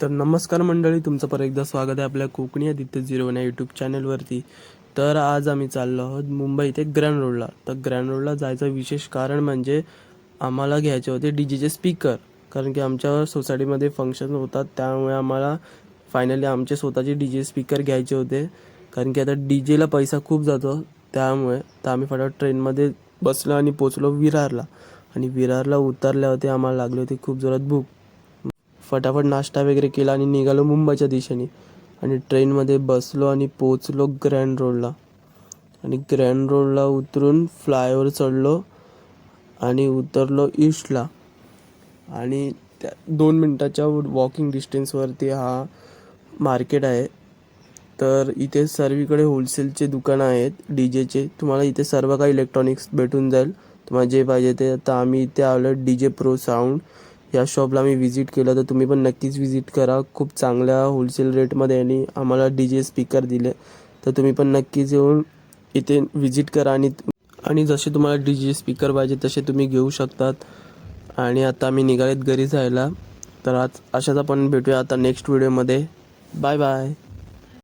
तर नमस्कार मंडळी, तुमचं परत एकदा स्वागत आहे आपल्या कोकणी आदित्य 01 या यूट्यूब चॅनलवरती. तर आज आम्ही चाललो आहोत मुंबई ते ग्रँड रोडला. तर ग्रँड रोडला जायचं विशेष कारण म्हणजे आम्हाला घ्यायचे होते डीजेचे स्पीकर, कारण की आमच्या सोसायटीमध्ये फंक्शन होतात, त्यामुळे आम्हाला फायनली आमचे स्वतःचे डीजे स्पीकर घ्यायचे होते. कारण की आता डीजेला पैसा खूप जातो, त्यामुळे तर आम्ही फटाफट ट्रेनमध्ये बसलो आणि पोचलो विरारला. आणि विरारला उतरल्यावरती आम्हाला लागली होती खूप जोरात भूक. फटाफट नाश्ता वगैरे केला आणि निघालो मुंबईच्या दिशेने. आणि ट्रेनमध्ये बसलो आणि पोचलो ग्रँड रोडला. आणि ग्रँड रोडला उतरून फ्लायओव्हर चढलो आणि उतरलो ईस्टला. आणि त्या 2 मिनटाच्या वॉकिंग डिस्टन्सवरती हा मार्केट आहे. तर इथे सर्वीकडे होलसेलचे दुकानं आहेत डीजेचे. तुम्हाला इथे सर्व काही इलेक्ट्रॉनिक्स भेटून जाईल, तुम्हाला जे पाहिजे ते. आता आम्ही इथे आलो DJ Pro Sound या शॉपला मी व्हिजिट केलं, तर तुम्ही पण नक्कीच व्हिजिट करा. खूप चांगल्या होलसेल रेटमध्ये यांनी आम्हाला DJ स्पीकर दिले, तर तुम्ही पण नक्कीच येऊन इथे व्हिजिट करा. आणि जसे तुम्हाला DJ स्पीकर पाहिजे तसे तुम्ही घेऊ शकतात. आणि आता आम्ही निघालेत घरी जायला. तर आज अशाच आपण भेटूया आता नेक्स्ट व्हिडिओमध्ये. Bye bye.